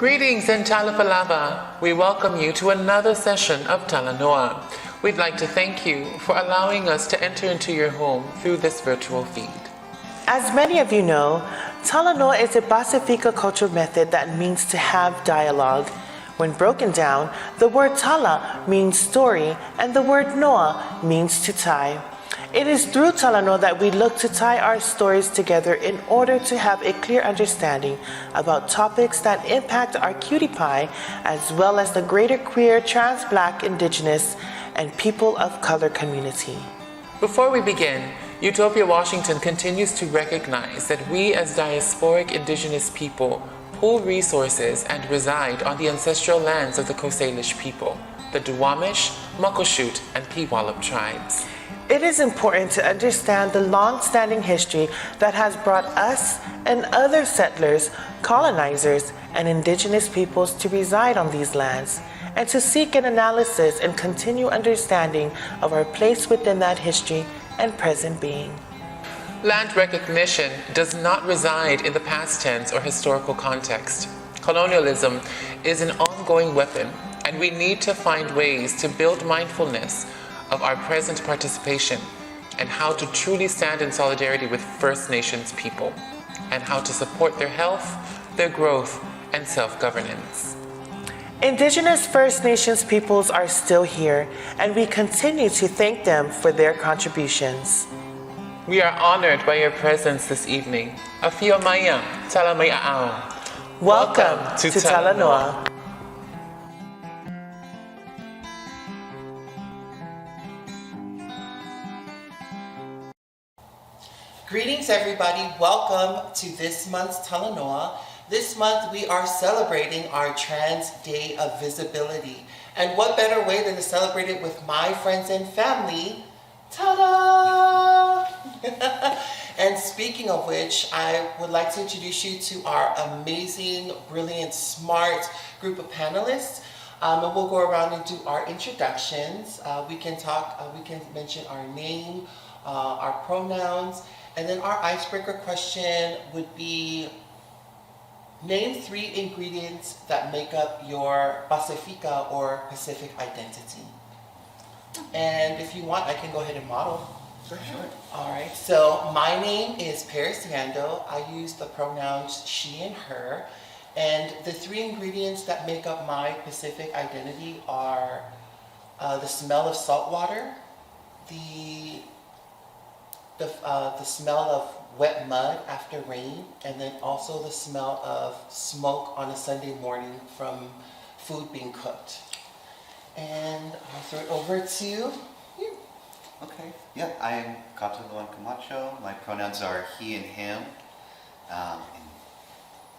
Greetings and Talapalava. We welcome you to another session of Talanoa. We'd like to thank you for allowing us to enter into your home through this virtual feed. As many of you know, Talanoa is a Pacifica cultural method that means to have dialogue. When broken down, the word tala means story and the word noa means to tie. It is through Talanoa that we look to tie our stories together in order to have a clear understanding about topics that impact our cutie pie as well as the greater queer, trans, black, indigenous, and people of color community. Before we begin, Utopia Washington continues to recognize that we as diasporic indigenous people pool resources and reside on the ancestral lands of the Coast Salish people, the Duwamish, Muckleshoot, and Puyallup tribes. It is important to understand the long-standing history that has brought us and other settlers, colonizers, and indigenous peoples to reside on these lands, and to seek an analysis and continue understanding of our place within that history and present being. Land recognition does not reside in the past tense or historical context. Colonialism is an ongoing weapon, and we need to find ways to build mindfulness of our present participation and how to truly stand in solidarity with First Nations people and how to support their health, their growth, and self-governance. Indigenous First Nations peoples are still here, and we continue to thank them for their contributions. We are honored by your presence this evening. Afio Maya, Talamaya. Welcome to Talanoa. Greetings everybody, welcome to this month's Talanoa. This month we are celebrating our Trans Day of Visibility. And what better way than to celebrate it with my friends and family, ta-da! And speaking of which, I would like to introduce you to our amazing, brilliant, smart group of panelists. And we'll go around and do our introductions. We can mention our name, our pronouns, and then our icebreaker question would be, name 3 ingredients that make up your Pacifica or Pacific identity. And if you want, I can go ahead and model. Sure. All right, so my name is Paris Yando. I use the pronouns she and her. And the 3 ingredients that make up my Pacific identity are the smell of salt water, the smell of wet mud after rain, and then also the smell of smoke on a Sunday morning from food being cooked. And I'll throw it over to you. Okay. Yeah, I am Talanoa Camacho. My pronouns are he and him. And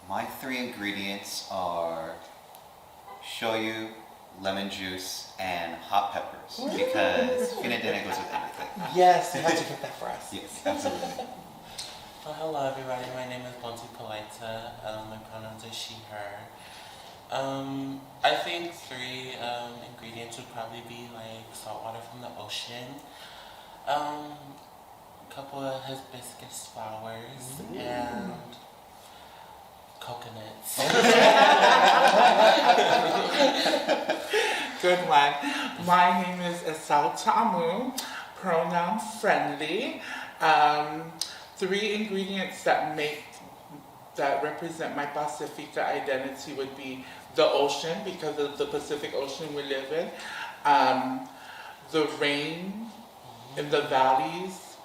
my 3 ingredients are shoyu, lemon juice, and hot peppers, because finadena goes with everything. Yes, you have to get that for us. Yes, absolutely. Well, hello everybody, my name is Bonti Polita. My pronouns are she, her. I think 3 ingredients would probably be like salt water from the ocean, a couple of hibiscus flowers, and coconuts. Good one. My name is Esau Tamu, pronoun friendly. 3 ingredients that represent my Pacifica identity would be the ocean, because of the Pacific Ocean we live in, the rain in the valleys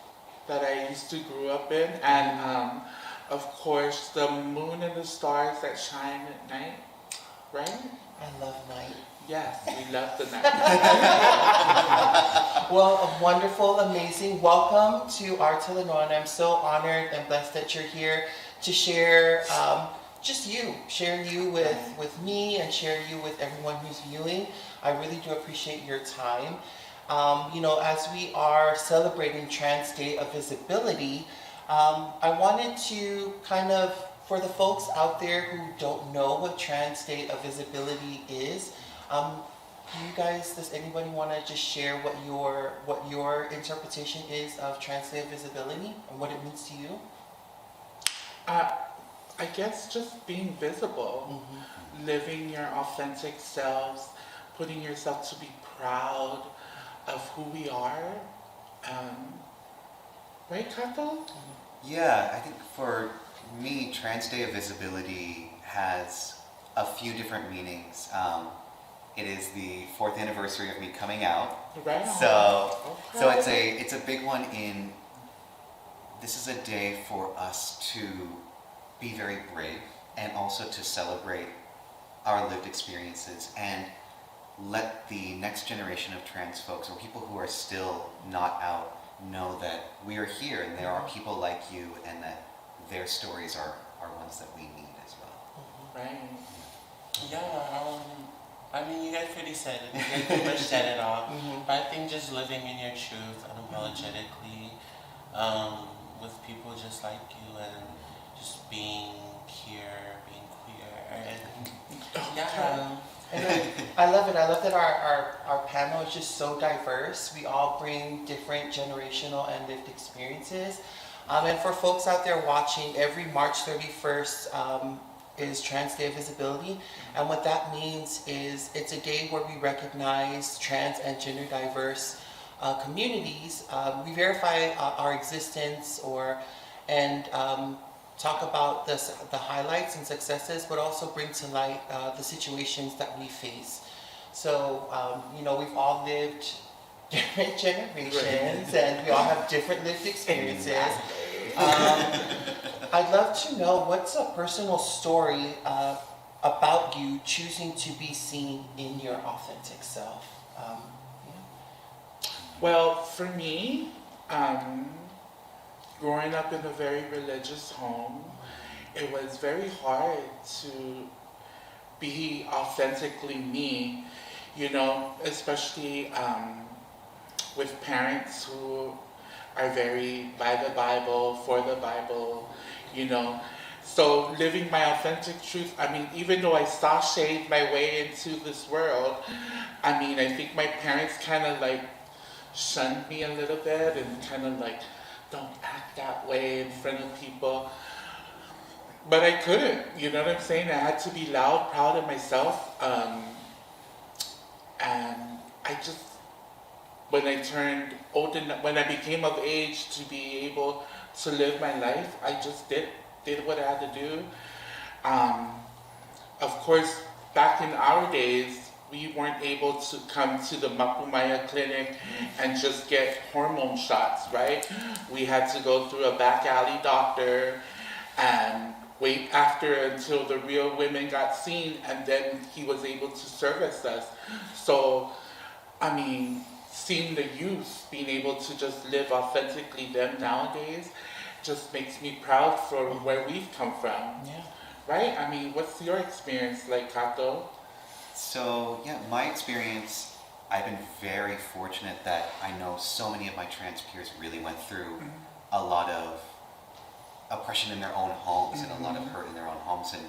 that I used to grow up in, and of course the moon and the stars that shine at night, right? I love night. Yes, we love the night. Well, a wonderful, amazing welcome to our Talanoa, and I'm so honored and blessed that you're here to share share you with me and share you with everyone who's viewing. I really do appreciate your time. As we are celebrating Trans Day of Visibility, I wanted to kind of, for the folks out there who don't know what Trans Day of Visibility is, does anybody want to just share what your interpretation is of Trans Day of Visibility and what it means to you? I guess just being visible, living your authentic selves, putting yourself to be proud of who we are. Right, Kato? Yeah, I think for me, Trans Day of Visibility has a few different meanings. It is the 4th anniversary of me coming out. Right. So it's a big one in, this is a day for us to be very brave and also to celebrate our lived experiences and let the next generation of trans folks or people who are still not out know that we are here and there are people like you and that their stories are ones that we need as well. Right. Yeah, I mean, you guys pretty said it. You guys pretty much said it all. But I think just living in your truth unapologetically, with people just like you and just being here, being queer. And yeah. And I love it. I love that our panel is just so diverse. We all bring different generational and lived experiences. And for folks out there watching, every March 31st is Trans Day of Visibility. And what that means is it's a day where we recognize trans and gender diverse communities. We verify our existence and talk about the highlights and successes, but also bring to light the situations that we face. So, we've all lived different generations and we all have different lived experiences. I'd love to know what's a personal story about you choosing to be seen in your authentic self. Well, for me, growing up in a very religious home, it was very hard to be authentically me, especially with parents who are very by the Bible, for the Bible, So living my authentic truth, even though I sashayed my way into this world, I think my parents kind of shunned me a little bit and kind of don't act that way in front of people. But I couldn't, you know what I'm saying? I had to be loud, proud of myself. And I just, when I turned old enough, when I became of age to be able to live my life, I just did what I had to do. Of course, back in our days, we weren't able to come to the Mapumaya clinic and just get hormone shots, right? We had to go through a back alley doctor and wait until the real women got seen, and then he was able to service us. So, seeing the youth being able to just live authentically them nowadays just makes me proud for where we've come from. Yeah. Right? What's your experience like, Kato? So, yeah, my experience, I've been very fortunate that I know so many of my trans peers really went through a lot of oppression in their own homes and a lot of hurt in their own homes. And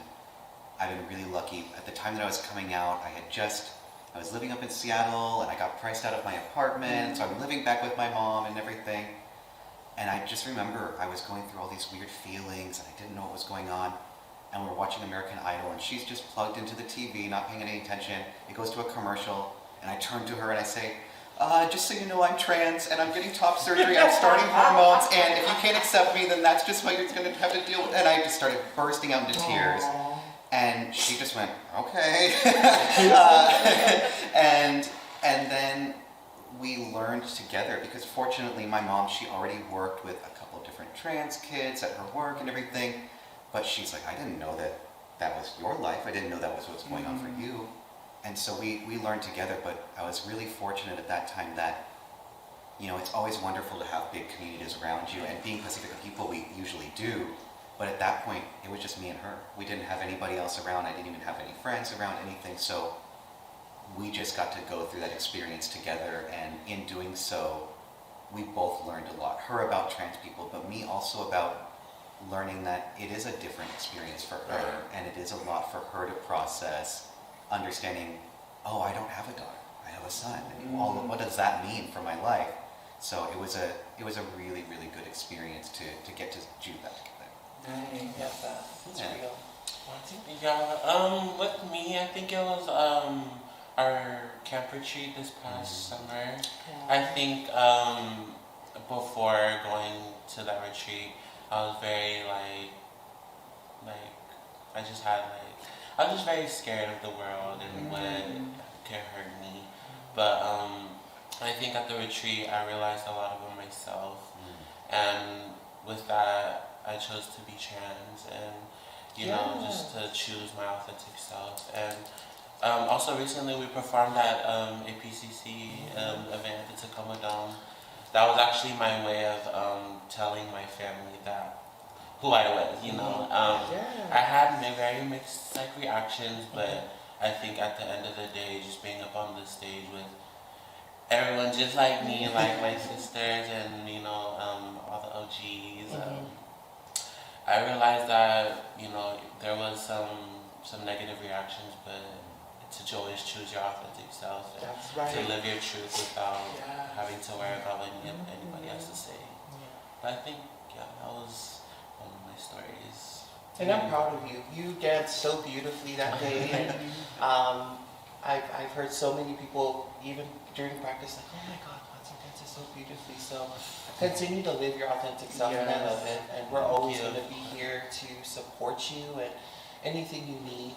I've been really lucky. At the time that I was coming out, I was living up in Seattle and I got priced out of my apartment. So I'm living back with my mom and everything. And I just remember I was going through all these weird feelings and I didn't know what was going on. And we're watching American Idol and she's just plugged into the TV, not paying any attention. It goes to a commercial and I turn to her and I say, just so you know, I'm trans and I'm getting top surgery, I'm starting hormones, and if you can't accept me, then that's just what you're going to have to deal with. And I just started bursting out into tears. And she just went, okay. And then we learned together, because fortunately my mom, she already worked with a couple of different trans kids at her work and everything. But she's like, I didn't know that was your life. I didn't know that was what's going on for you. And so we learned together, but I was really fortunate at that time that, it's always wonderful to have big communities around you, and being Pacifica people, we usually do. But at that point, it was just me and her. We didn't have anybody else around. I didn't even have any friends around, anything. So we just got to go through that experience together. And in doing so, we both learned a lot. Her about trans people, but me also about learning that it is a different experience for her. And it is a lot for her to process, understanding, oh, I don't have a daughter. I have a son. And what does that mean for my life? So it was a really, really good experience to get to do that together. Nice. Yes, it's Yeah. real. Yeah, with me, I think it was our camp retreat this past summer. I think before going to that retreat, I was very like I just had like I was just very scared of the world and what could hurt me. But I think at the retreat, I realized a lot about myself, and with that, I chose to be trans and you know, just to choose my authentic self. And also recently we performed at APCC event at the Tacoma Dome. That was actually my way of telling my family that who I was, you know. I had very mixed like reactions, but I think at the end of the day, just being up on the stage with everyone just like me, like my sisters and you know all the OGs. I realized that you know there was some negative reactions, but to always choose your authentic self and That's right. to live your truth without having to worry about what anybody has to say. But I think that was one of my stories. And I'm proud of you. You danced so beautifully that day. And I've heard so many people, even during practice, like, oh my God, Watson dances so beautifully. So continue to live your authentic self, and I love it. And we're always going to be here to support you and anything you need.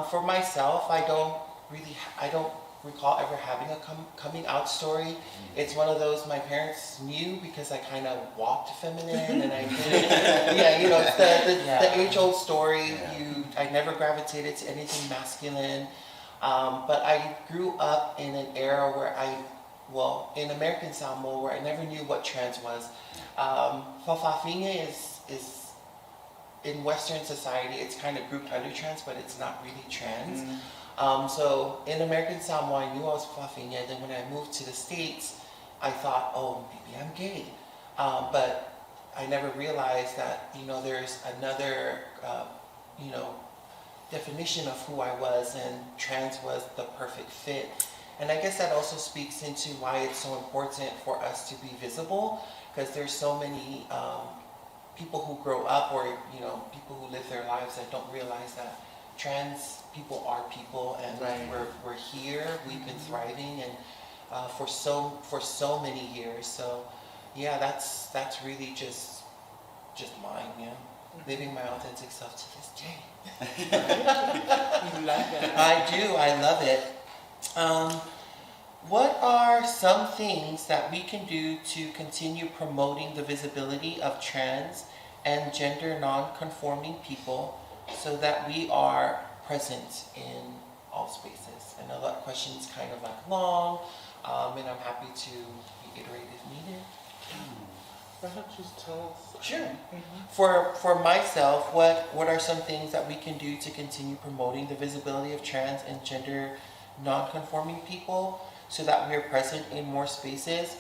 For myself, I don't recall ever having a coming out story. It's one of those my parents knew because I kind of walked feminine and I did. Yeah, you know, it's the age-old story. I never gravitated to anything masculine, but I grew up in an era where in American Samoa, where I never knew what trans was. Fafafinga is in Western society, it's kind of grouped under trans, but it's not really trans. So in American Samoa, I knew I was Fafafinga. And then when I moved to the States, I thought, oh, maybe I'm gay. But I never realized that, you know, there's another, you know, definition of who I was, and trans was the perfect fit. And I guess that also speaks into why it's so important for us to be visible, because there's so many people who grow up, or you know, people who live their lives that don't realize that trans people are people, and we're here. We've been thriving, and for so many years. So yeah, that's really just mine. Yeah, living my authentic self to this day. You like it? I do. I love it. What are some things that we can do to continue promoting the visibility of trans and gender non-conforming people so that we are present in all spaces? I know that question's kind of like long, and I'm happy to reiterate if needed. Why don't you tell us? Sure. For myself, what are some things that we can do to continue promoting the visibility of trans and gender non-conforming people so that we are present in more spaces?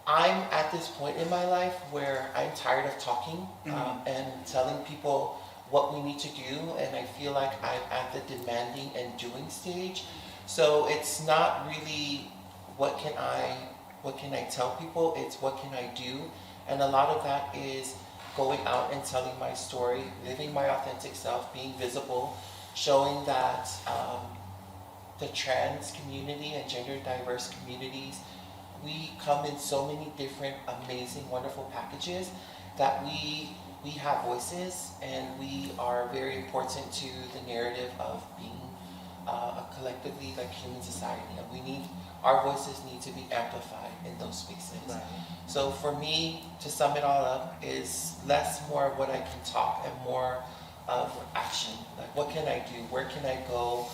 I'm at this point in my life where I'm tired of talking and telling people what we need to do, and I feel like I'm at the demanding and doing stage. So it's not really what can I tell people, it's what can I do. And a lot of that is going out and telling my story, living my authentic self, being visible, showing that the trans community and gender diverse communities, we come in so many different amazing, wonderful packages that we have voices, and we are very important to the narrative of being a collectively like human society, and our voices need to be amplified in those spaces. Right. So for me, to sum it all up, is less more of what I can talk and more of action. Like, what can I do? Where can I go?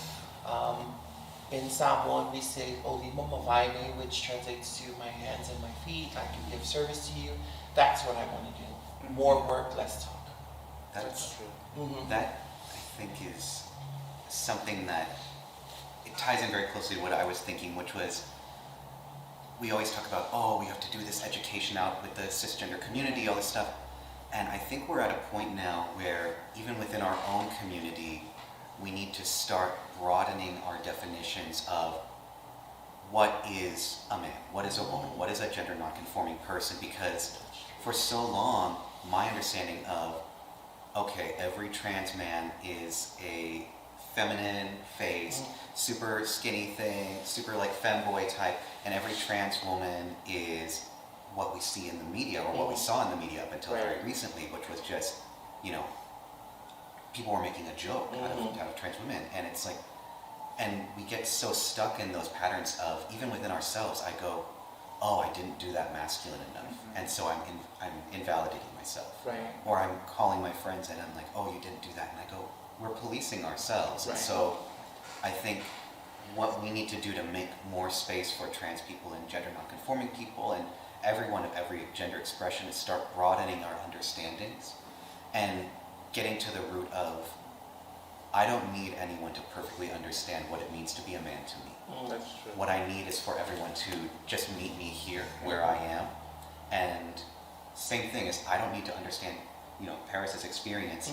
In Samoan, we say "olimo mavaine," which translates to "my hands and my feet. I can give service to you." That's what I want to do. More work, less talk. That's true. That, I think, is something that it ties in very closely to what I was thinking, which was, we always talk about, oh, we have to do this education out with the cisgender community, all this stuff. And I think we're at a point now where even within our own community, we need to start broadening our definitions of what is a man, what is a woman, what is a gender non-conforming person, because for so long, my understanding of okay, every trans man is a feminine face, super skinny thing, super like femboy type, and every trans woman is what we see in the media, or what we saw in the media up until very recently, which was just, you know, people were making a joke out of trans women. And it's like, and we get so stuck in those patterns of, even within ourselves, I go, oh, I didn't do that masculine enough, and so I'm invalidating myself. Right. Or I'm calling my friends and I'm like, oh, you didn't do that, and I go, we're policing ourselves. And so I think what we need to do to make more space for trans people and gender nonconforming people and everyone of every gender expression is start broadening our understandings and getting to the root of, I don't need anyone to perfectly understand what it means to be a man to me. That's true. What I need is for everyone to just meet me here where I am. And same thing is, I don't need to understand, you know, Paris's experience,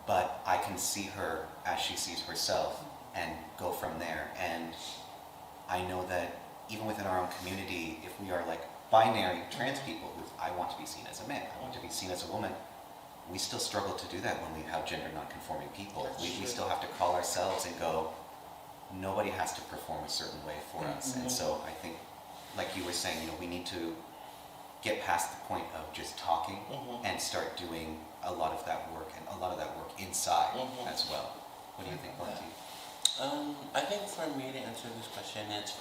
but I can see her as she sees herself and go from there. And I know that even within our own community, if we are like binary trans people who, I want to be seen as a man, I want to be seen as a woman, we still struggle to do that when we have gender nonconforming people. We still have to call ourselves and go, nobody has to perform a certain way for us. And so I think, like you were saying, you know, we need to get past the point of just talking and start doing a lot of that work, and a lot of that work inside as well. What do you think, Monty? I think for me to answer this question, it's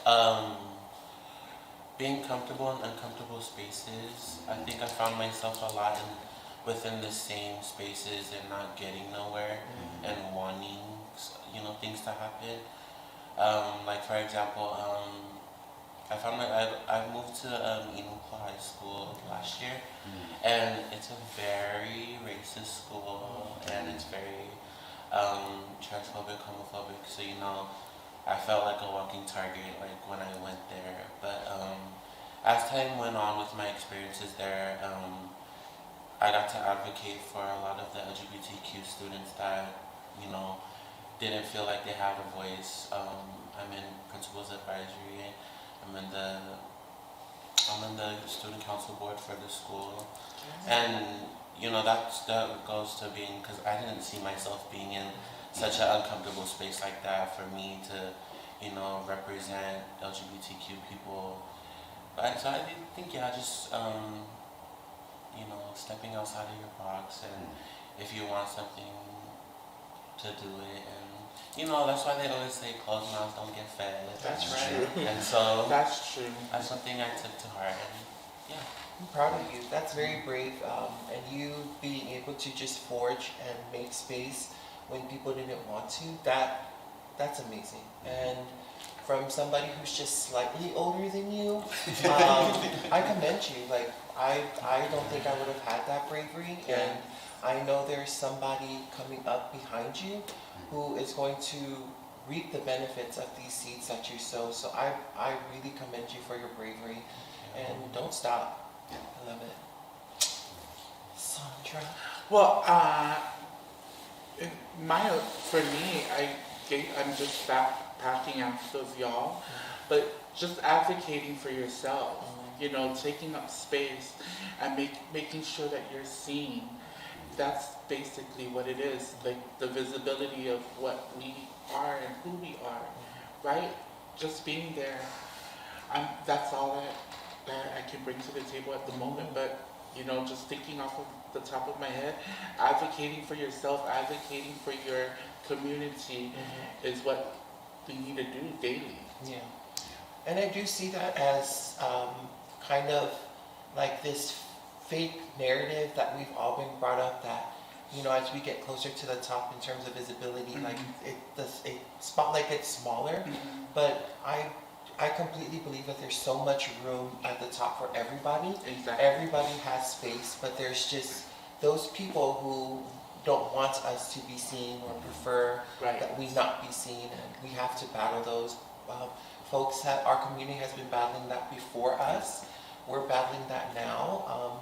being comfortable in uncomfortable spaces. I think I found myself a lot within the same spaces and not getting nowhere and wanting, you know, things to happen. Like for example, I found I moved to Inuko High School last year, and it's a very racist school, and it's very transphobic, homophobic. So you know, I felt like a walking target like when I went there. But as time went on with my experiences there, I got to advocate for a lot of the LGBTQ students that, you know, didn't feel like they had a voice. I'm in principal's advisory. I'm in the student council board for the school, and you know that goes to being, because I didn't see myself being in such an uncomfortable space like that for me to, you know, represent LGBTQ people. But so I think just you know, stepping outside of your box, and if you want something, to do it. And you know, that's why they always say closed mouths don't get fed. That's right. And so That's true. that's something I took to heart, and yeah. I'm proud of you. That's very brave. And you being able to just forge and make space when people didn't want to, that's amazing. And from somebody who's just slightly older than you, I commend you. Like, I don't think I would have had that bravery. And I know there's somebody coming up behind you who is going to reap the benefits of these seeds that you sow. So I really commend you for your bravery. And don't stop. I love it. Sandra? Well, for me, I'm just backing after of y'all, but just advocating for yourself, you know, taking up space and making sure that you're seen. That's basically what it is, like the visibility of what we are and who we are, right? Just being there. That's all that I can bring to the table at the moment, but you know, just thinking off of the top of my head, advocating for yourself, advocating for your community is what we need to do daily. Yeah. And I do see that as kind of like this fake narrative that we've all been brought up that, you know, as we get closer to the top in terms of visibility, like it spotlight gets smaller, but I completely believe that there's so much room at the top for everybody. Exactly. Everybody has space, but there's just those people who don't want us to be seen or prefer that we not be seen, and we have to battle those. Our community has been battling that before us. We're battling that now.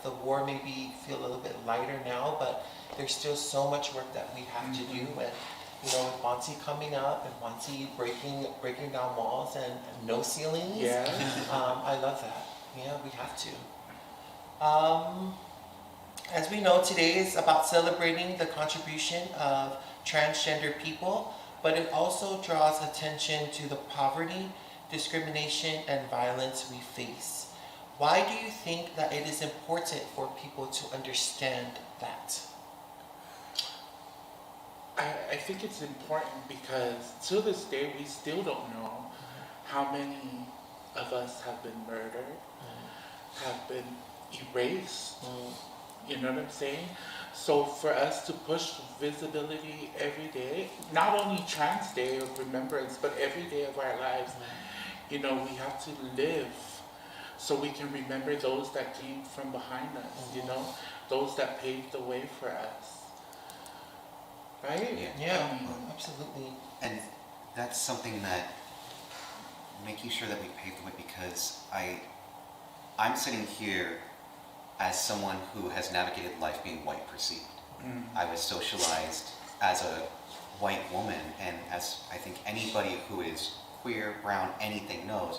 The war maybe feel a little bit lighter now, but there's still so much work that we have to do. And you know, with Monty coming up and Monty breaking down walls and no ceilings, I love that. Yeah, we have to. As we know, today is about celebrating the contribution of transgender people, but it also draws attention to the poverty, discrimination, and violence we face. Why do you think that it is important for people to understand that? I think it's important because to this day we still don't know how many of us have been murdered, have been erased. You know what I'm saying? So for us to push visibility every day, not only Trans Day of Remembrance, but every day of our lives, you know, we have to live so we can remember those that came from behind us, you know, those that paved the way for us. Right? Yeah, absolutely. And that's something that making sure that we pave the way, because I'm sitting here as someone who has navigated life being white perceived. I was socialized as a white woman, and as I think anybody who is queer, brown, anything knows,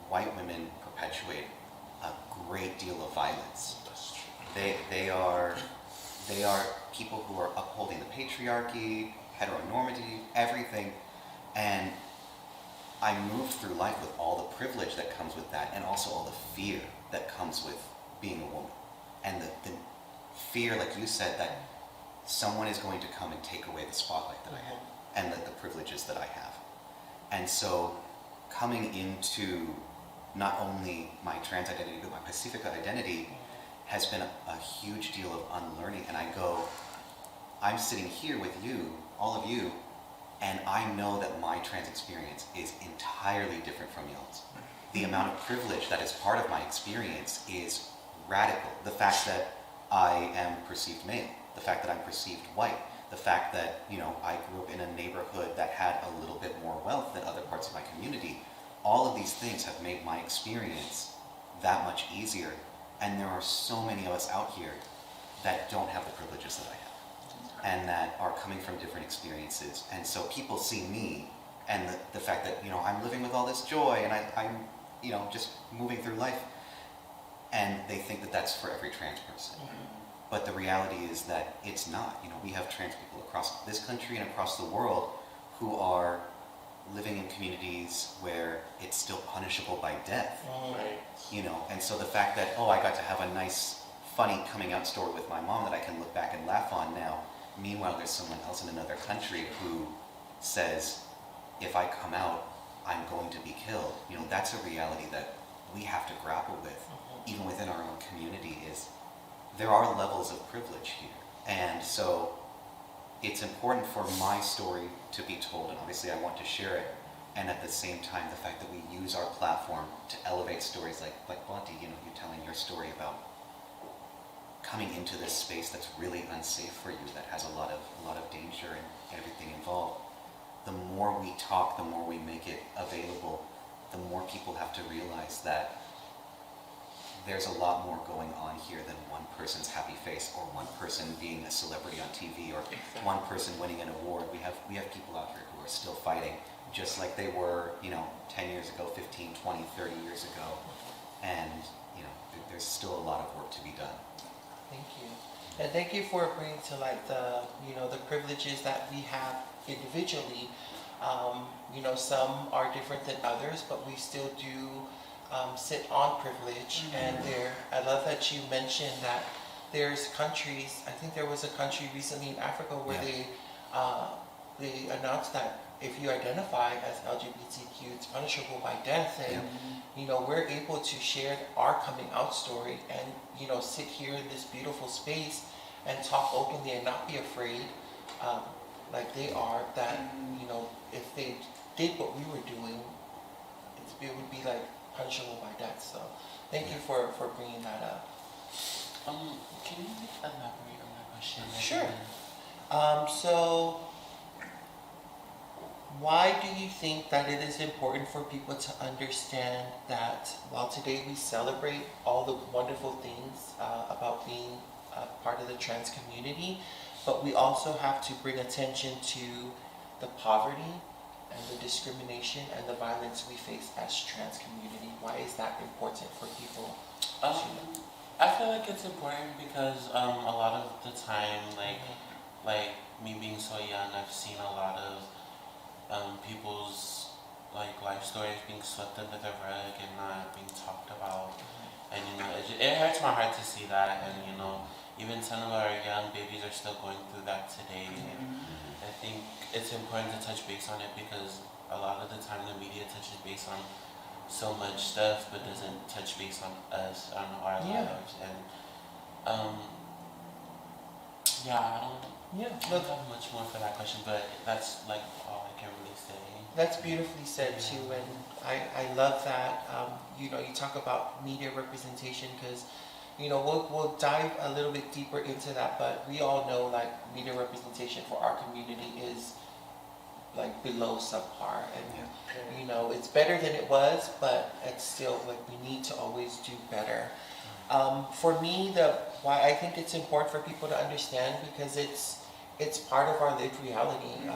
white women perpetuate a great deal of violence. They are people who are upholding the patriarchy, heteronormativity, everything, and I moved through life with all the privilege that comes with that, and also all the fear that comes with being a woman. And the fear, like you said, that someone is going to come and take away the spotlight that I have, and the privileges that I have. And so coming into not only my trans identity, but my Pacifica identity has been a huge deal of unlearning. And I'm sitting here with you, all of you, and I know that my trans experience is entirely different from y'all's. The amount of privilege that is part of my experience is radical. The fact that I am perceived male, the fact that I'm perceived white, the fact that, you know, I grew up in a neighborhood that had a little bit more wealth than other parts of my community. All of these things have made my experience that much easier. And there are so many of us out here that don't have the privileges that I have, and that are coming from different experiences. And so people see me and the fact that, you know, I'm living with all this joy, and I'm, you know, just moving through life, and they think that that's for every trans person. But the reality is that it's not. You know, we have trans people across this country and across the world who are living in communities where it's still punishable by death. Right. You know, and so the fact that, oh, I got to have a nice, funny coming out story with my mom that I can look back and laugh on now. Meanwhile, there's someone else in another country who says, if I come out, I'm going to be killed. You know, that's a reality that we have to grapple with, even within our own community, is there are levels of privilege here. And so it's important for my story to be told, and obviously I want to share it. And at the same time, the fact that we use our platform to elevate stories like Bonte, you know, you telling your story about coming into this space that's really unsafe for you, that has a lot of danger and everything involved. The more we talk, the more we make it available, the more people have to realize that there's a lot more going on here than one person's happy face, or one person being a celebrity on TV, or one person winning an award. We have people out here who are still fighting, just like they were, you know, 10 years ago, 15, 20, 30 years ago. And, you know, there's still a lot of work to be done. Thank you. And thank you for bringing to light the, you know, the privileges that we have individually. You know, some are different than others, but we still do sit on privilege. And I love that you mentioned that there's countries, I think there was a country recently in Africa where they announced that if you identify as LGBTQ, it's punishable by death. And, you know, we're able to share our coming out story and, you know, sit here in this beautiful space and talk openly and not be afraid, like they are, that, you know, if they did what we were doing, it would be like punishable by death. So thank you for bringing that up. Can you elaborate on that question? Sure. So why do you think that it is important for people to understand that while today we celebrate all the wonderful things about being part of the trans community, but we also have to bring attention to the poverty and the discrimination and the violence we face as trans community? Why is that important for people to know? I feel like it's important because a lot of the time, like me being so young, I've seen a lot of people's like life stories being swept under the rug and not being talked about. And it hurts my heart to see that. And even some of our young babies are still going through that today. And I think it's important to touch base on it because a lot of the time the media touches base on so much stuff but doesn't touch base on us, on our lives. And I don't have much more for that question, but that's like all I can really say. That's beautifully said too, and I love that. You talk about media representation because, we'll dive a little bit deeper into that, but we all know like media representation for our community is like below subpar, and it's better than it was, but it's still like we need to always do better. For me, why I think it's important for people to understand because it's part of our lived reality.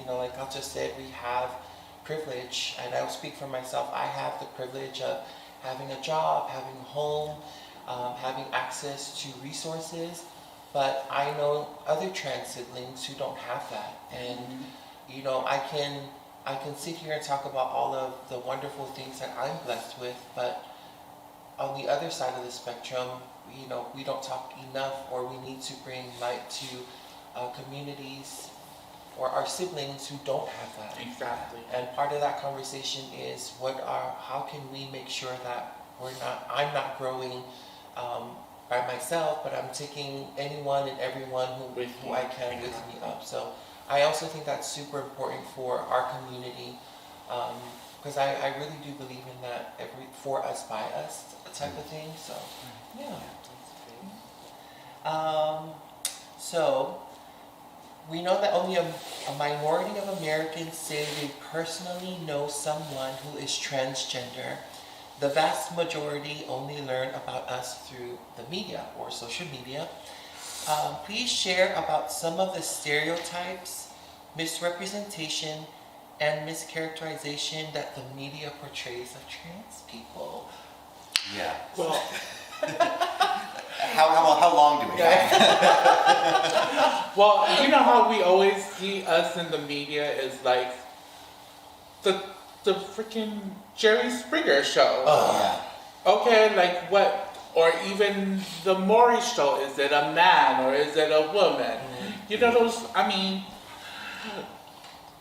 Like I just said, we have privilege, and I'll speak for myself. I have the privilege of having a job, having a home, having access to resources, but I know other trans siblings who don't have that, and I can sit here and talk about all of the wonderful things that I'm blessed with, but on the other side of the spectrum, we don't talk enough, or we need to bring light to communities or our siblings who don't have that. Exactly. And part of that conversation is how can we make sure that I'm not growing by myself, but I'm taking anyone and everyone who I can with me up. So I also think that's super important for our community, because I really do believe in that for us by us type of thing. So so we know that only a minority of Americans say they personally know someone who is transgender. The vast majority only learn about us through the media or social media. Please share about some of the stereotypes, misrepresentation, and mischaracterization that the media portrays of trans people. Yeah. Well, How long do we have? well, you know how we always see us in the media is like the freaking Jerry Springer show. Yeah. Okay, like what? Or even the Maury show. Is it a man or is it a woman? You know those. I mean,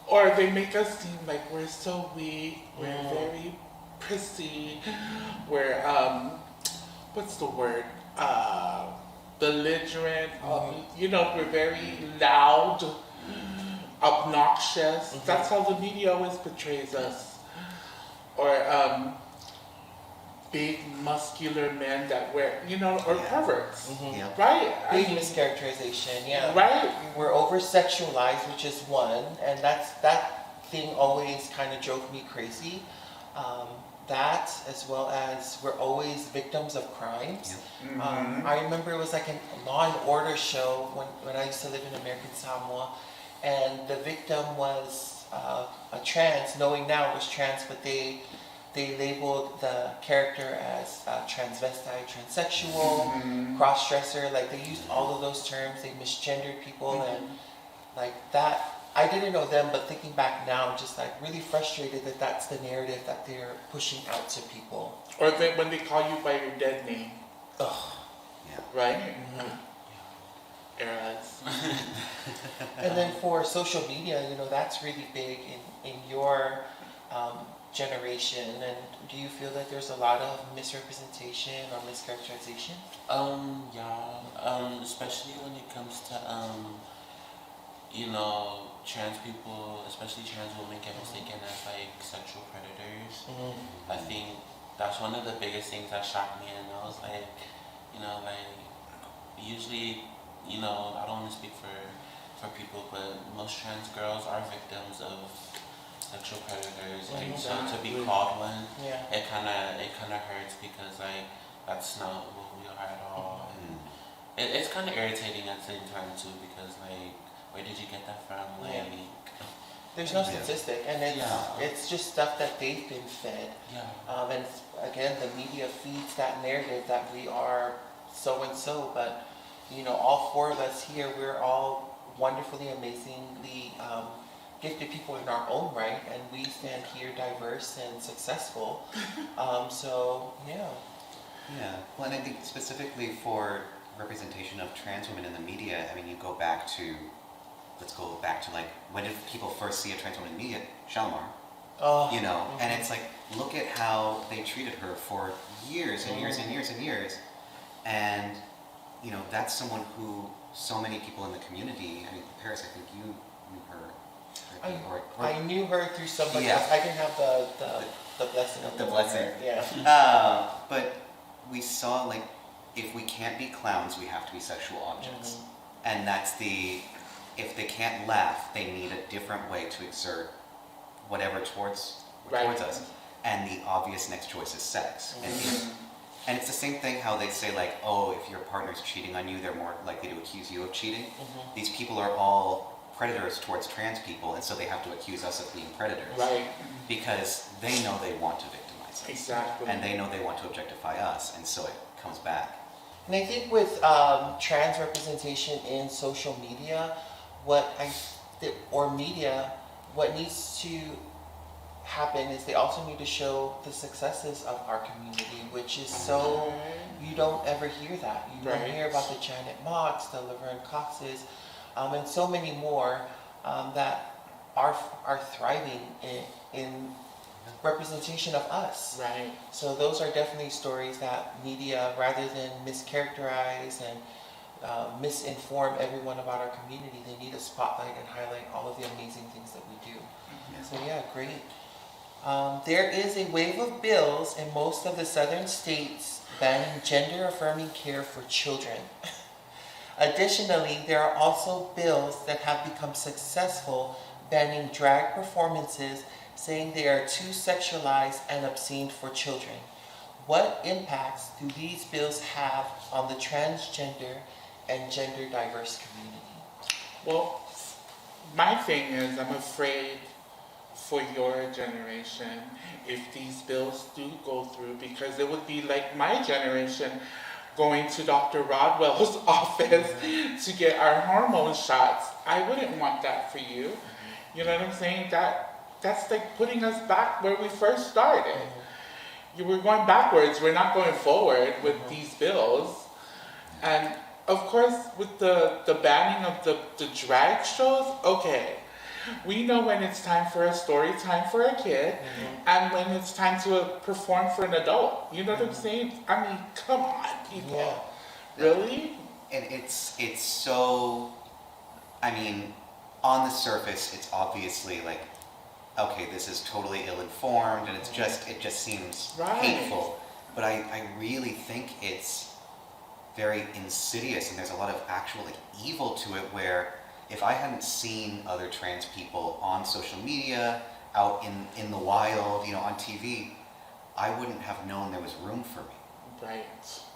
or they make us seem like we're so weak. We're very prissy. We're what's the word? Belligerent. We're very loud, obnoxious. That's how the media always portrays us. Or big muscular men that wear, or perverts, Yeah. right? Big mischaracterization, yeah. Right? We're over-sexualized, which is one, and that thing always kind of drove me crazy. That, as well as we're always victims of crimes. Mm-hmm. I remember it was like a Law and Order show when I used to live in American Samoa, and the victim was a trans, knowing now it was trans, but they labeled the character as transvestite, transsexual, cross-dresser, like they used all of those terms, they misgendered people, and like that. I didn't know them, but thinking back now, I'm just like really frustrated that that's the narrative that they're pushing out to people. Or when they call you by your dead name. Ugh. Yeah. Right? Eras. And then for social media, that's really big in your generation. And do you feel that there's a lot of misrepresentation or mischaracterization? Especially when it comes to trans people, especially trans women, get mistaken as like sexual predators. I think that's one of the biggest things that shocked me, and I was like, usually, I don't want to speak for people, but most trans girls are victims of sexual predators, and so to be called one, it kind of hurts because like that's not what we are at all, and it's kind of irritating at the same time too because like. Where did you get that from? Like, there's no statistic, and it's just stuff that they've been fed. Yeah. And again, the media feeds that narrative that we are so and so, but all four of us here, we're all wonderfully, amazingly gifted people in our own right, and we stand here diverse and successful. So yeah. Yeah, well, and I think specifically for representation of trans women in the media, I mean, you go back to, let's go back to like, when did people first see a trans woman in the media? Shalimar. Oh, And it's like, look at how they treated her for years and years and years and years. And, that's someone who so many people in the community, I mean, Paris, I think you knew her. I knew her through somebody Yeah. else. I didn't have the blessing of The knowing blessing. her. Yeah. But we saw, like, if we can't be clowns, we have to be sexual objects. And that's if they can't laugh, they need a different way to exert whatever towards us. And the obvious next choice is sex. And it's the same thing how they say, like, oh, if your partner's cheating on you, they're more likely to accuse you of cheating. These people are all predators towards trans people, and so they have to accuse us of being predators. Right. Because they know they want to victimize us. Exactly. And they know they want to objectify us, and so it comes back. And I think with trans representation in social media, what needs to happen is they also need to show the successes of our community, which is so, you don't ever hear that. You don't hear about the Janet Mocks, the Laverne Coxes, and so many more that are thriving in representation of us. Right. So those are definitely stories that media, rather than mischaracterize and misinform everyone about our community, they need to spotlight and highlight all of the amazing things that we do. So yeah, great. There is a wave of bills in most of the southern states banning gender-affirming care for children. Additionally, there are also bills that have become successful banning drag performances, saying they are too sexualized and obscene for children. What impacts do these bills have on the transgender and gender diverse community? Well, my thing is, I'm afraid for your generation if these bills do go through, because it would be like my generation going to Dr. Rodwell's office to get our hormone shots. I wouldn't want that for you. You know what I'm saying? That's like putting us back where we first started. We're going backwards. We're not going forward with these bills. And of course, with the banning of the drag shows, okay. We know when it's time for a story time for a kid, and when it's time to perform for an adult. You know what I'm saying? I mean, come on, people. Yeah. Really? And it's so, I mean, on the surface, it's obviously like, okay, this is totally ill-informed, and it just seems hateful. But I really think it's very insidious, and there's a lot of actual like evil to it, where if I hadn't seen other trans people on social media, out in the wild, on TV, I wouldn't have known there was room for me. Right.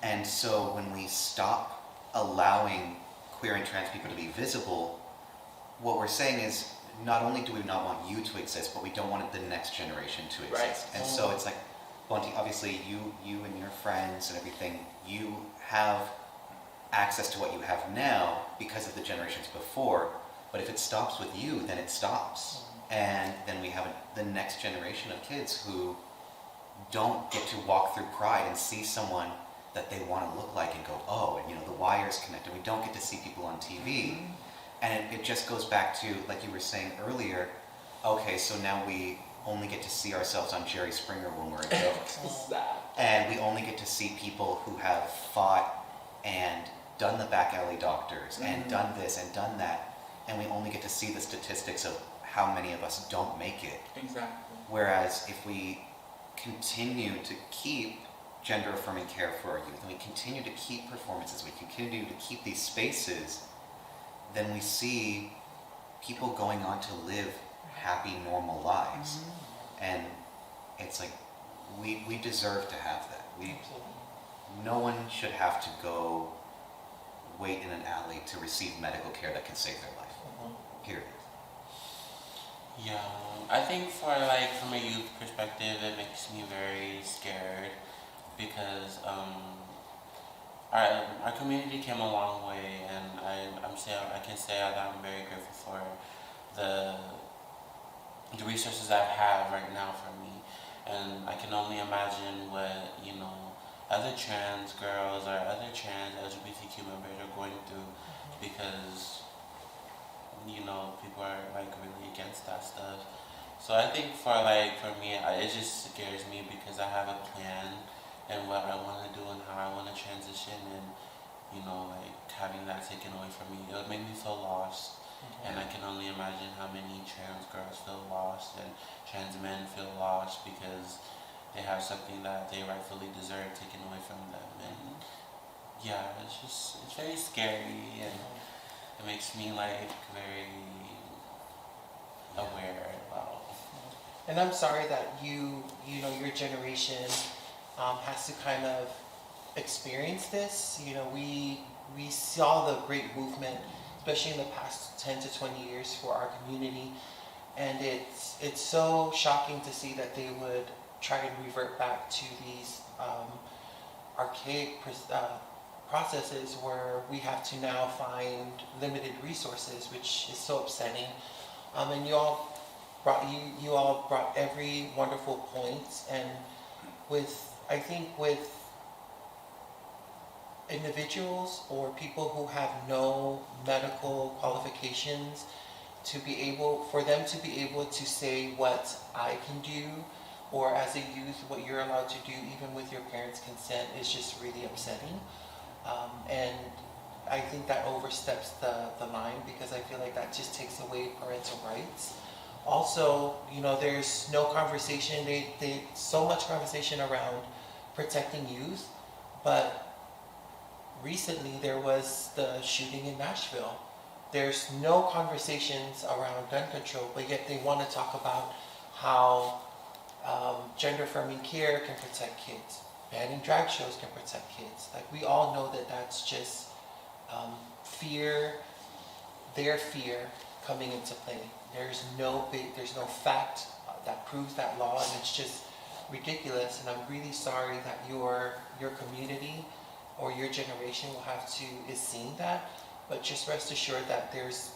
And so when we stop allowing queer and trans people to be visible, what we're saying is, not only do we not want you to exist, but we don't want the next generation to exist. Right. And so it's like, Bonti, obviously you and your friends and everything, you have access to what you have now because of the generations before, but if it stops with you, then it stops. And then we have the next generation of kids who don't get to walk through Pride and see someone that they want to look like and go, oh, and the wires connect, and we don't get to see people on TV. And it just goes back to, like you were saying earlier, okay, so now we only get to see ourselves on Jerry Springer when we're adults. And we only get to see people who have fought and done the back alley doctors and done this and done that, and we only get to see the statistics of how many of us don't make it. Exactly. Whereas if we continue to keep gender affirming care for our youth, and we continue to keep performances, we continue to keep these spaces, then we see people going on to live happy, normal lives. And it's like, we deserve to have that. No one should have to go wait in an alley to receive medical care that can save their life. Period. Yeah, I think from a youth perspective, it makes me very scared because our community came a long way, and I can say that I'm very grateful for the resources I have right now for me, and I can only imagine what other trans girls or other trans LGBTQ members are going through, because people are like really against that stuff. So I think for me, it just scares me because I have a plan and what I want to do and how I want to transition, and having that taken away from me, it would make me feel lost. And I can only imagine how many trans girls feel lost and trans men feel lost because they have something that they rightfully deserve taken away from them. And yeah, it's very scary, and it makes me very aware about. And I'm sorry that your generation has to kind of experience this. We saw the great movement, especially in the past 10 to 20 years for our community, and it's so shocking to see that they would try and revert back to these archaic processes where we have to now find limited resources, which is so upsetting. And you all brought every wonderful point, and I think with individuals or people who have no medical qualifications, for them to be able to say what I can do, or as a youth what you're allowed to do even with your parents' consent, is just really upsetting. And I think that oversteps the line, because I feel like that just takes away parental rights. Also, there's no conversation, so much conversation around protecting youth, but recently there was the shooting in Nashville. There's no conversations around gun control, but yet they want to talk about how gender-affirming care can protect kids. Banning drag shows can protect kids. We all know that that's just their fear coming into play. There's no fact that proves that law, and it's just ridiculous. And I'm really sorry that your community or your generation is seeing that. But just rest assured that there's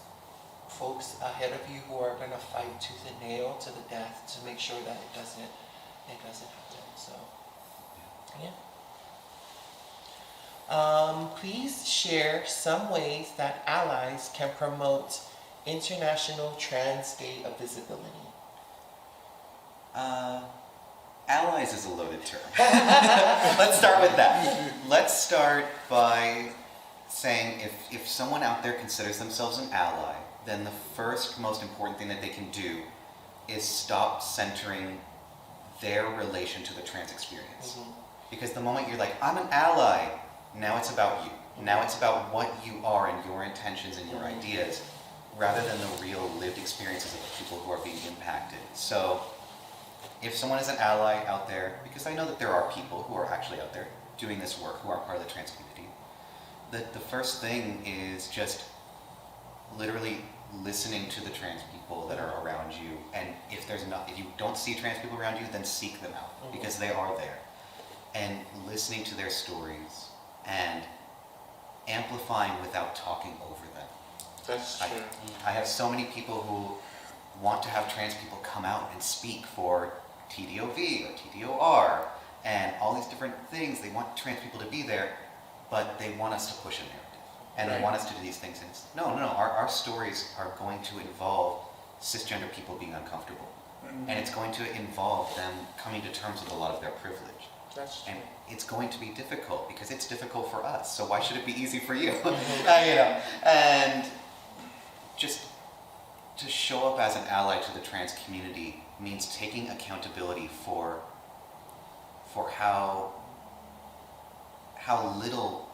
folks ahead of you who are going to fight tooth and nail to the death to make sure that it doesn't happen. So, yeah. Please share some ways that allies can promote International Trans Day of Visibility. Allies is a loaded term. Let's start with that. Let's start by saying if someone out there considers themselves an ally, then the first most important thing that they can do is stop centering their relation to the trans experience. Mm-hmm. Because the moment you're like, I'm an ally, now it's about you. Now it's about what you are and your intentions and your ideas, rather than the real lived experiences of the people who are being impacted. So if someone is an ally out there, because I know that there are people who are actually out there doing this work who are part of the trans community, the first thing is just literally listening to the trans people that are around you, and if you don't see trans people around you, then seek them out, because they are there, and listening to their stories and amplifying without talking over them. That's true. I have so many people who want to have trans people come out and speak for TDOV or TDOR and all these different things. They want trans people to be there, but they want us to push a narrative. And They want us to do these things. And no. Our stories are going to involve cisgender people being uncomfortable. Mm-hmm. And it's going to involve them coming to terms with a lot of their privilege. That's true. And it's going to be difficult, because it's difficult for us. So why should it be easy for you? And just to show up as an ally to the trans community means taking accountability for how little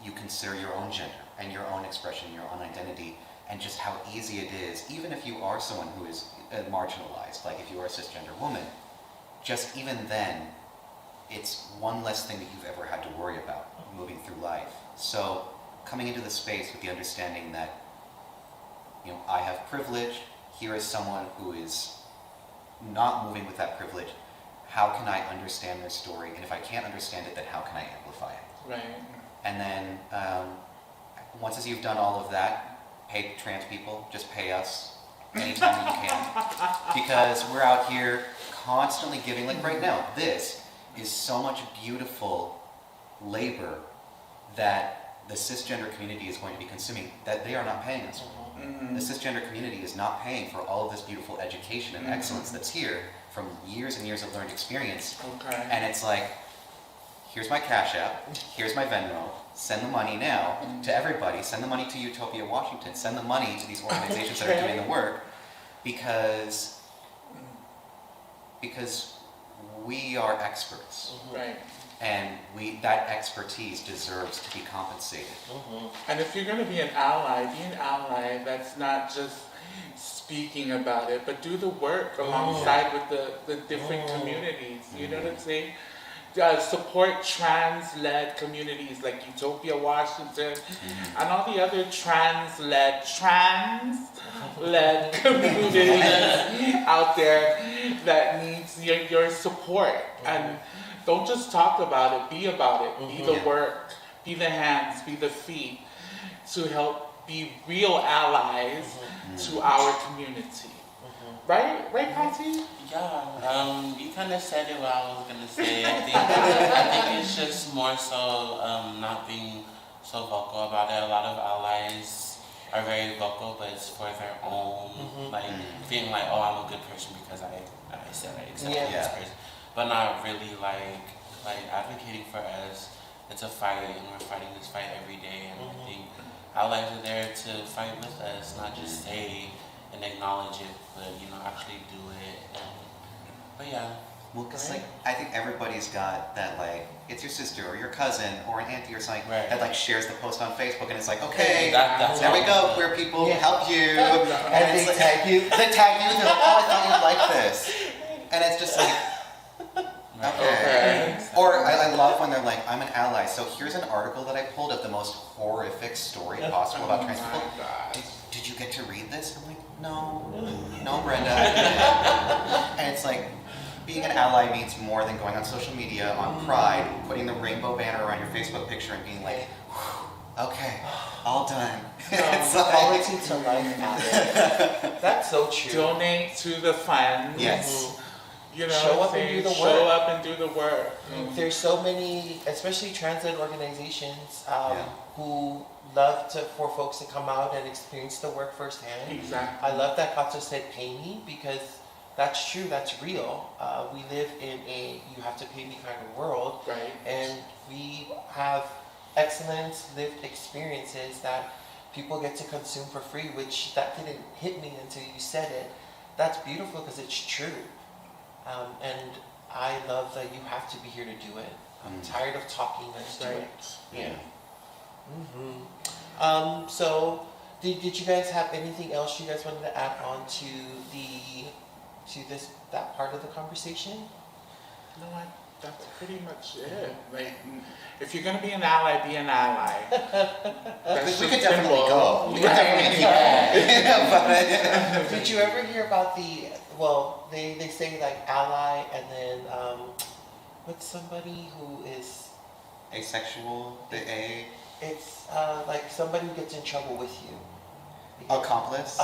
you consider your own gender and your own expression, your own identity, and just how easy it is, even if you are someone who is marginalized, like if you are a cisgender woman, just even then, it's one less thing that you've ever had to worry about moving through life. So coming into the space with the understanding that, I have privilege, here is someone who is not moving with that privilege, how can I understand their story? And if I can't understand it, then how can I amplify it? Right. And then once as you've done all of that, pay trans people, just pay us anytime you can. Because we're out here constantly giving, like right now, this is so much beautiful labor that the cisgender community is going to be consuming that they are not paying us for. The cisgender community is not paying for all of this beautiful education and excellence that's here from years and years of learned experience. Okay. And it's like, here's my Cash App, here's my Venmo, send the money now to everybody, send the money to Utopia Washington, send the money to these organizations that are doing the work, because we are experts. Right. And that expertise deserves to be compensated. And if you're going to be an ally that's not just speaking about it, but do the work alongside with the different communities. You know what I'm saying? Support trans-led communities like Utopia Washington and all the other trans-led communities out there that needs your support. And don't just talk about it, be about it. Be the work, be the hands, be the feet to help be real allies to our community. Right, Patty? Yeah, you kind of said it what I was going to say. I think it's just more so not being so vocal about it. A lot of allies are very vocal, but it's for their own, like feeling like, oh, I'm a good person because I said I accepted this person. But not really like advocating for us. It's a fight, and we're fighting this fight every day. And I think allies are there to fight with us, not just say and acknowledge it, but actually do it. But yeah. Well, because I think everybody's got that, like, it's your sister or your cousin or an auntie or something that shares the post on Facebook, and it's like, okay, that's there we go, queer people, help you. And they tag you. They tag you and they're like, oh, I thought you'd like this. And it's just like, okay. Or I love when they're like, I'm an ally, so here's an article that I pulled of the most horrific story possible about trans people. Did you get to read this? I'm like, no, Brenda. And it's like, being an ally means more than going on social media on Pride, putting the rainbow banner around your Facebook picture and being like, okay, all done. It's quality to life matters. That's so true. Donate to the fund. Yes. Show up and do the work. Show up and do the work. There's so many, especially trans-led organizations, who love for folks to come out and experience the work firsthand. Exactly. I love that Kato said pay me, because that's true, that's real. We live in a you have to pay me kind of world. Right. And we have excellent lived experiences that people get to consume for free, which that didn't hit me until you said it. That's beautiful because it's true. And I love that you have to be here to do it. I'm tired of talking, let's do it. Yeah. So, did you guys have anything else you guys wanted to add on to that part of the conversation? No, that's pretty much it. Like, if you're gonna be an ally, be an ally. We could definitely go. We could definitely keep Did you ever hear about they say like ally and then what's somebody who is asexual, it's like somebody who gets in trouble with you. Accomplice?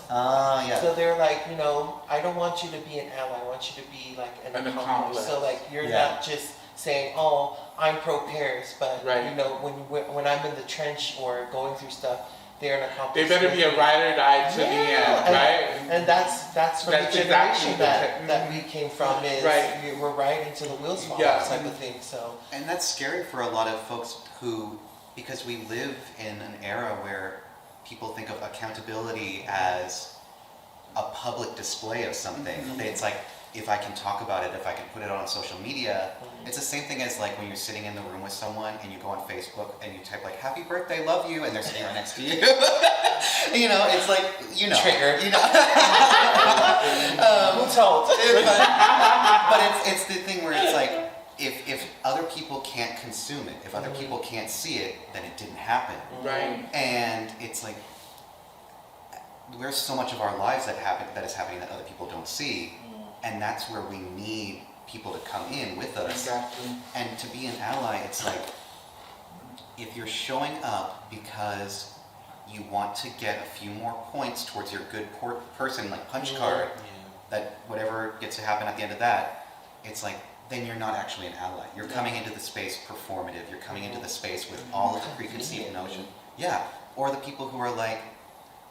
Yeah. So they're like, I don't want you to be an ally, I want you to be like an accomplice. So like you're not just saying, oh, I'm pro-Paris, but when I'm in the trench or going through stuff, they're an accomplice. They better be a ride or die to the end, right? And that's from the generation that we came from is we're right into the wheels fall type of thing. So and that's scary for a lot of folks because we live in an era where people think of accountability as a public display of something. It's like, if I can talk about it, if I can put it on social media, it's the same thing as like when you're sitting in the room with someone and you go on Facebook and you type like, happy birthday, love you, and they're sitting right next to you. It's like, trigger. Who told? But it's the thing where it's like, if other people can't consume it, if other people can't see it, then it didn't happen. Right. And it's like, there's so much of our lives that is happening that other people don't see, and that's where we need people to come in with us. Exactly. And to be an ally, it's like, if you're showing up because you want to get a few more points towards your good person, like punch card, that whatever gets to happen at the end of that, it's like, then you're not actually an ally. You're coming into the space performative. You're coming into the space with all of the preconceived notion. Yeah. Or the people who are like,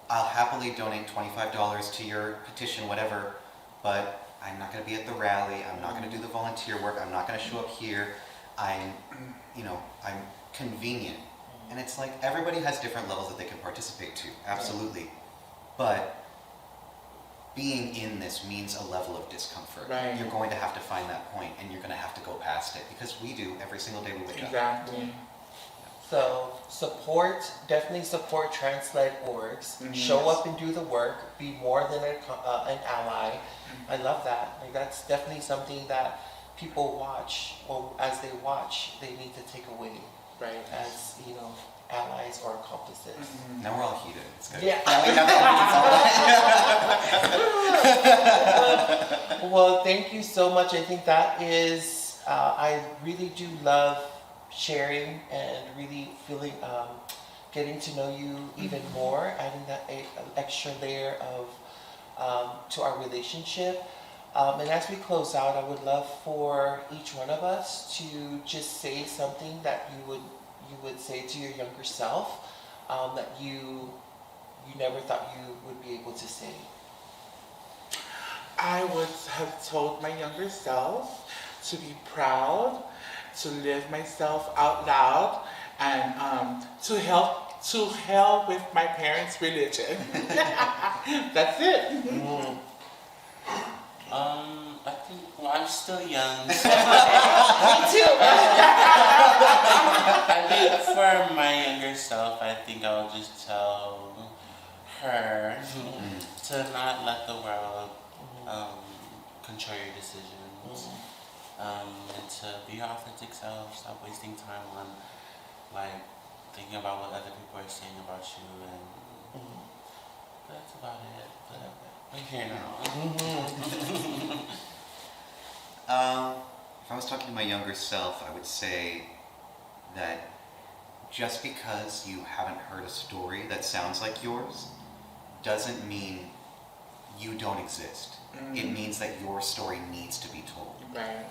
I'll happily donate $25 to your petition, whatever, but I'm not going to be at the rally. I'm not going to do the volunteer work. I'm not going to show up here. I'm convenient. And it's like, everybody has different levels that they can participate to. Absolutely. But being in this means a level of discomfort. Right. You're going to have to find that point, and you're going to have to go past it, because we do every single day we wake up. Exactly. So definitely support trans-led orgs. Show up and do the work. Be more than an ally. I love that. Like, that's definitely something that people watch, or as they watch, they need to take away. Right. As, allies or accomplices. Now we're all heated. It's good. Yeah. Now we have the Well, thank you so much. I think that is, I really do love sharing and really feeling, getting to know you even more, adding that extra layer of, to our relationship. And as we close out, I would love for each one of us to just say something that you would say to your younger self, that you never thought you would be able to say. I would have told my younger self to be proud, to live myself out loud, and to hell with my parents' religion. That's it. I think, I'm still young. So Me too. I think for my younger self, I think I'll just tell her to not let the world control your decisions, and to be your authentic self. Stop wasting time on like thinking about what other people are saying about you, and that's about it. But we're here now. If I was talking to my younger self, I would say that just because you haven't heard a story that sounds like yours doesn't mean you don't exist. It means that your story needs to be told. Right.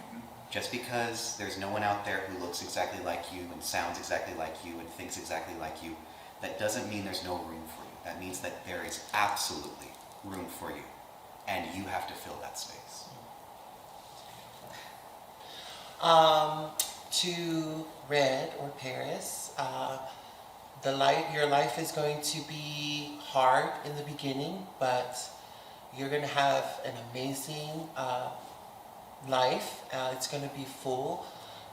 Just because there's no one out there who looks exactly like you and sounds exactly like you and thinks exactly like you, that doesn't mean there's no room for you. That means that there is absolutely room for you, and you have to fill that space. To Red or Paris, your life is going to be hard in the beginning, but you're going to have an amazing life. It's going to be full.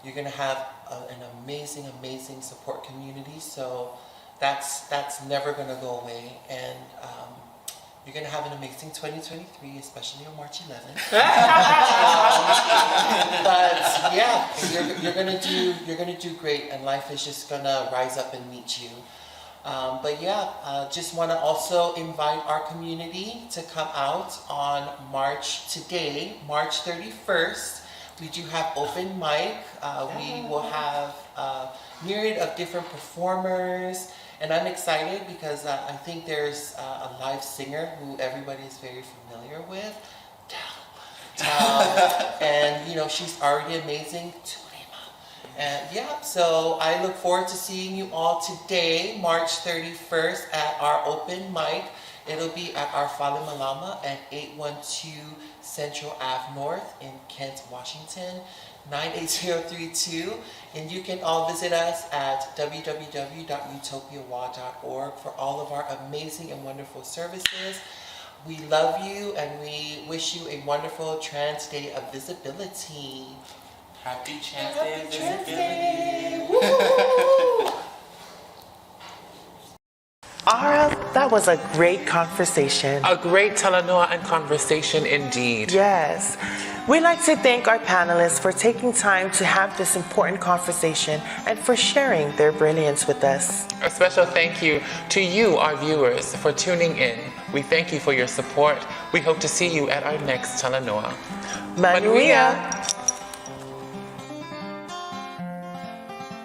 You're going to have an amazing support community. So that's never going to go away, and you're going to have an amazing 2023, especially on March 11th. But yeah, you're going to do great, and life is just going to rise up and meet you. But yeah, just want to also invite our community to come out on March 31st. We do have open mic. We will have a myriad of different performers. And I'm excited because I think there's a live singer who everybody is very familiar with, and she's already amazing. And yeah, so I look forward to seeing you all today, March 31st, at our open mic. It'll be at our Fale Malama at 812 Central Ave North in Kent, Washington, 98032. And you can all visit us at www.utopiawa.org for all of our amazing and wonderful services. We love you, and we wish you a wonderful Trans Day of Visibility. Happy Trans Day of Visibility. Ara, that was a great conversation. A great Talanoa and conversation indeed. Yes. We'd like to thank our panelists for taking time to have this important conversation and for sharing their brilliance with us. A special thank you to you, our viewers, for tuning in. We thank you for your support. We hope to see you at our next Talanoa. Manuia.